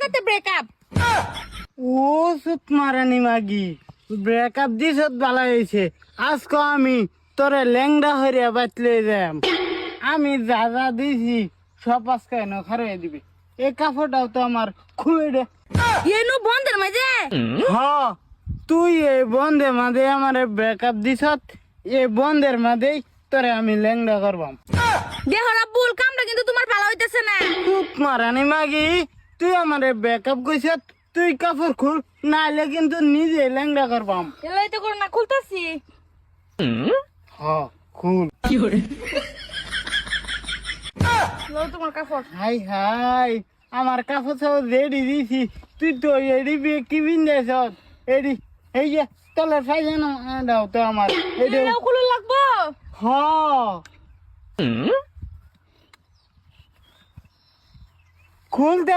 কথাতে ব্রেকআপ। ও সুত মারানি মাগি ব্রেকআপ দিছত ভালো হয়েছে আজকে আমি তোরে ল্যাংডা হইয়া বাঁচলে যাম আমি যা যা দিছি সব আজকে খারাই দিবি এই কাপড়টাও তো আমার খুলে দে এনু বন্ধের মাঝে হ তুই এই বন্ধে মাঝে আমার ব্রেকআপ দিছত এই বন্ধের মাঝেই তোরে আমি ল্যাংডা করবাম দেহ রাব্বুল কামটা কিন্তু তোমার ভালো হইতেছে না। সুত মারানি মাগি তুই আমার ব্রেকআপ কইছত তুই কাপড় খুল নাইলে কিন্তু নিজে ল্যাংডা করবাম এলাই তো করো না, খুলতাছি। হ খুল লও তোমার কাপড়। হাই হাই আমার কাপড় সব রেডি দিছি তুই তো এডি কি বিন্দেছ এডি এই যে তলের ফাইজানো দাও তো আমার এডি এলাও খুলে লাগবো। হ খুলতে